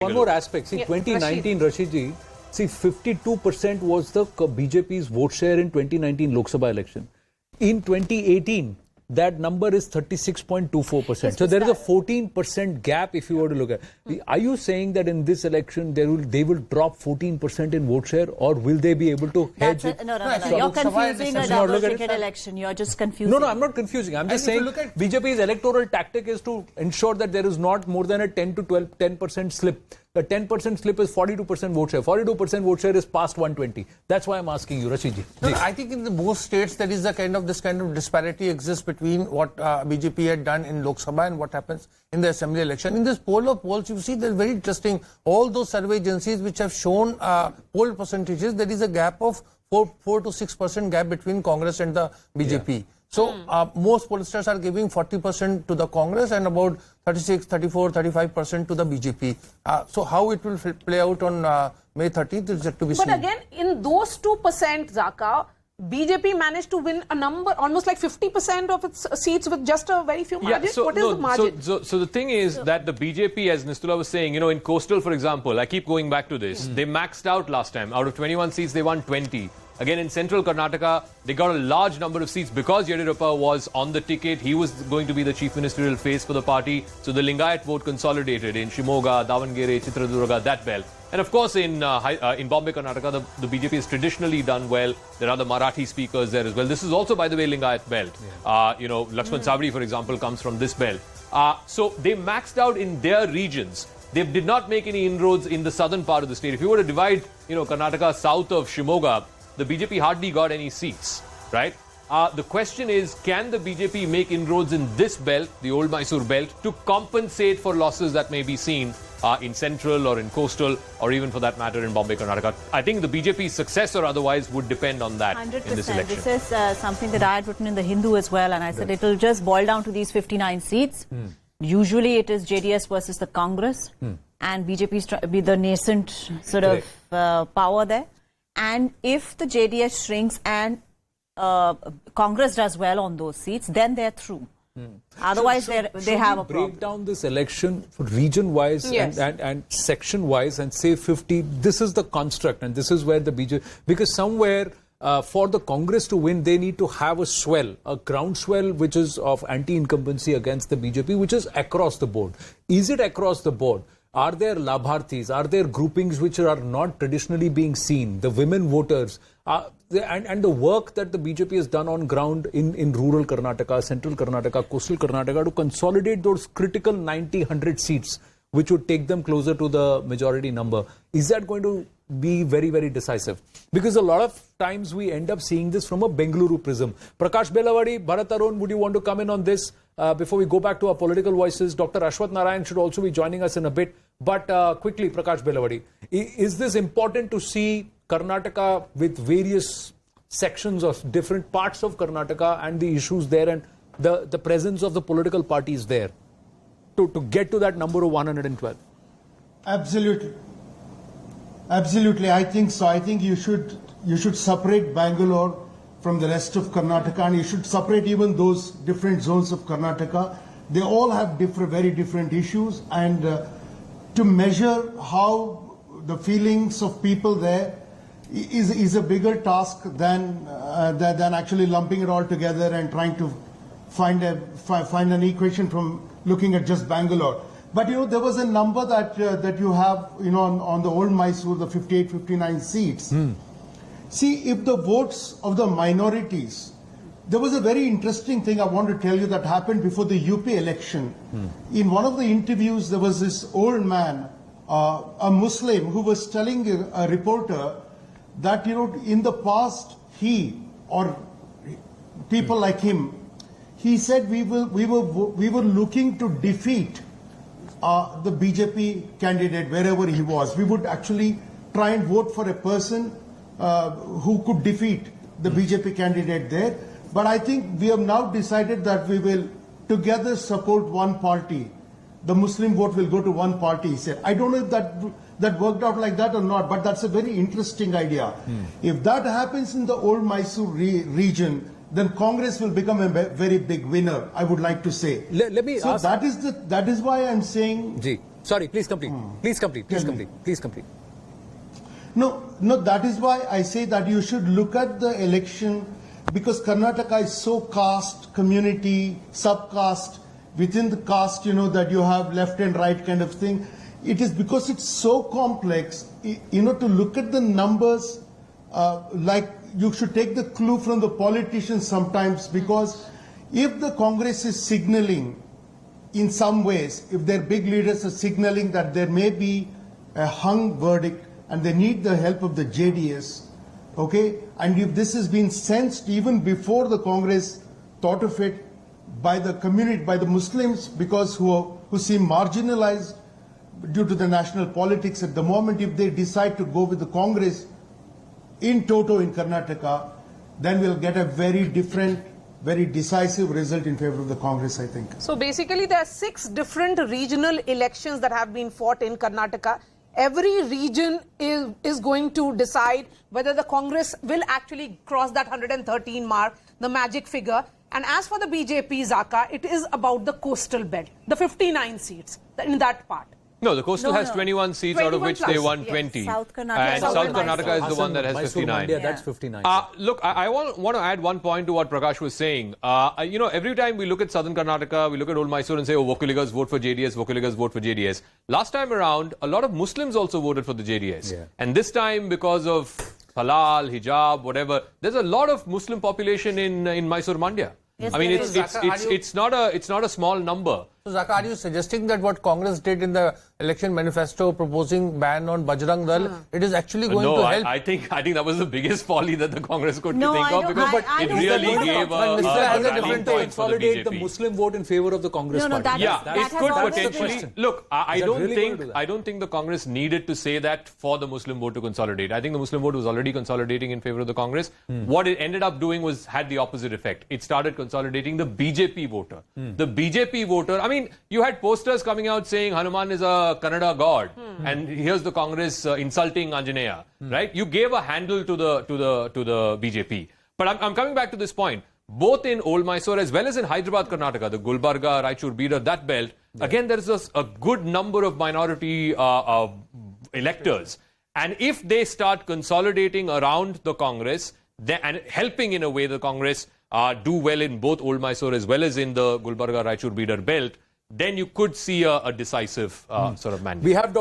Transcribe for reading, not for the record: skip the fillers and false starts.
One more aspect. See, 2019, Rashid, see, 52% was the BJP's vote share in 2019 Lok Sabha election. In 2018, that number is 36.24%. So there is a 14% gap if you were to look at. Are you saying that in this election they will drop 14% in vote share, or will they be able to hedge it? No. You're confusing a double ticket election. You're just confusing. No, I'm not confusing. I'm just saying BJP's electoral tactic is to ensure that there is not more than a 10% slip. The 10% slip is 42% vote share. 42% vote share is past 120. That's why I'm asking you, Rashid ji. No, I think in most states there is this kind of disparity exists between what BJP had done in Lok Sabha and what happens in the assembly election. In this poll of polls, you see there's very interesting. All those survey agencies which have shown poll percentages, there is a gap of 4 to 6% gap between Congress and the BJP. Yeah. So most pollsters are giving 40% to the Congress and about 36, 34, 35% to the BJP. So how it will play out on May 13th is yet to be seen. But again, in those 2%, Zaka, BJP managed to win a number, almost like 50% of its seats with just a very few margins. What is the margin? So the thing is that the BJP, as Nistula was saying, in coastal, for example, I keep going back to this, they maxed out last time. Out of 21 seats, they won 20. Again, in central Karnataka, they got a large number of seats because Yediyurappa was on the ticket. He was going to be the chief ministerial face for the party. So the Lingayat vote consolidated in Shimoga, Davangere, Chitradurga, that belt. And of course, in Bombay, Karnataka, the BJP has traditionally done well. There are the Marathi speakers there as well. This is also, by the way, Lingayat belt. Lakshman Sabri, for example, comes from this belt. So they maxed out in their regions. They did not make any inroads in the southern part of the state. If you were to divide, Karnataka south of Shimoga, the BJP hardly got any seats, right? The question is, can the BJP make inroads in this belt, the old Mysore belt, to compensate for losses that may be seen in central or in coastal, or even for that matter in Bombay, Karnataka? I think the BJP's success or otherwise would depend on that 100%. in this election. This is something that I had written in the Hindu as well, and I said it will just boil down to these 59 seats. Usually it is JDS versus the Congress, and BJP be the nascent sort of power there. And if the JDS shrinks and Congress does well on those seats, then they're through. Otherwise, they have a problem. Break down this election region-wise and section-wise and say 50. This is the construct, and this is where the BJP... Because somewhere, for the Congress to win, they need to have a swell, a groundswell, which is of anti-incumbency against the BJP, which is across the board. Is it across the board? Are there labharthis? Are there groupings which are not traditionally being seen? The women voters and the work that the BJP has done on ground in rural Karnataka, central Karnataka, coastal Karnataka to consolidate those critical 90-100 seats which would take them closer to the majority number. Is that going to be very, very decisive? Because a lot of times we end up seeing this from a Bengaluru prism. Prakash Belawadi, Bharat Arun, would you want to come in on this? Before we go back to our political voices, Dr. Ashwath Narayan should also be joining us in a bit. But quickly, Prakash Belawadi, is this important to see Karnataka with various sections of different parts of Karnataka and the issues there and the presence of the political parties there to get to that number of 112? Absolutely. Absolutely, I think so. I think you should separate Bangalore from the rest of Karnataka, and you should separate even those different zones of Karnataka. They all have very different issues, and to measure how the feelings of people there is a bigger task than actually lumping it all together and trying to find an equation from looking at just Bangalore. But there was a number that you have on the old Mysore, the 58, 59 seats. See, if the votes of the minorities, there was a very interesting thing I want to tell you that happened before the UP election. In one of the interviews, there was this old man, a Muslim, who was telling a reporter that in the past he or people like him, he said we were looking to defeat the BJP candidate wherever he was. We would actually try and vote for a person who could defeat the BJP candidate there. But I think we have now decided that we will together support one party. The Muslim vote will go to one party, he said. I don't know if that worked out like that or not, but that's a very interesting idea. If that happens in the old Mysore region, then Congress will become a very big winner, I would like to say. Let me ask... that is why I'm saying Sorry, please complete. Please complete. Please complete. Please complete. No, that is why I say that you should look at the election, because Karnataka is so caste, community, subcaste, within the caste, that you have left and right kind of thing. It is because it's so complex, to look at the numbers, like you should take the clue from the politicians sometimes, because if the Congress is signaling in some ways, if their big leaders are signaling that there may be a hung verdict and they need the help of the JDS, okay, and if this has been sensed even before the Congress thought of it by the community, by the Muslims, because who seem marginalized due to the national politics at the moment, if they decide to go with the Congress in toto in Karnataka, then we'll get a very different, very decisive result in favor of the Congress, I think. So basically there are 6 different regional elections that have been fought in Karnataka. Every region is going to decide whether the Congress will actually cross that 113 mark, the magic figure. And as for the BJP, Zaka, it is about the coastal belt, the 59 seats in that part. No, the coastal has 21 seats, 21 out of which plus. they won Yes. 20. South Karnataka. And South South Karnataka. Karnataka is the one that has Mysore, 59. Mandya, that's 59. Look, I want to add one point to what Prakash was saying. Every time we look at Southern Karnataka, we look at Old Mysore and say, oh, Vokaligas vote for JDS, Vokaligas vote for JDS. Last time around, a lot of Muslims also voted for the JDS. Yeah. And this time, because of halal, hijab, whatever, there's a lot of Muslim population in Mysore, Mandya. Yes, I mean, there it's not a small number. So, Zaka, are you suggesting that what Congress did in the election manifesto proposing ban on Bajrang Dal, it is actually going to help? I think that was the biggest folly that the Congress could No, think I of, don't- because I it don't really think gave so. a rallying point for the Consolidate the BJP. Muslim vote in favor of the Congress No, party. that Yeah, is- that it has could always potentially. question. Look, I Is that don't really going to do think that? the Congress needed to say that for the Muslim vote to consolidate. I think the Muslim vote was already consolidating in favor of the Congress. What it ended up doing had the opposite effect. It started consolidating the BJP voter. The BJP voter. I mean, you had posters coming out saying Hanuman is a Kannada god, and here's the Congress insulting Anjaneya. Right? You gave a handle to the BJP. But I'm coming back to this point. Both in Old Mysore as well as in Hyderabad, Karnataka, the Gulbarga, Raichur, Bidar, that belt, again, there is a good number of minority electors. And if they start consolidating around the Congress and helping in a way the Congress do well in both Old Mysore as well as in the Gulbarga, Raichur, Bidar belt, then you could see a decisive sort of mandate. We have Dr.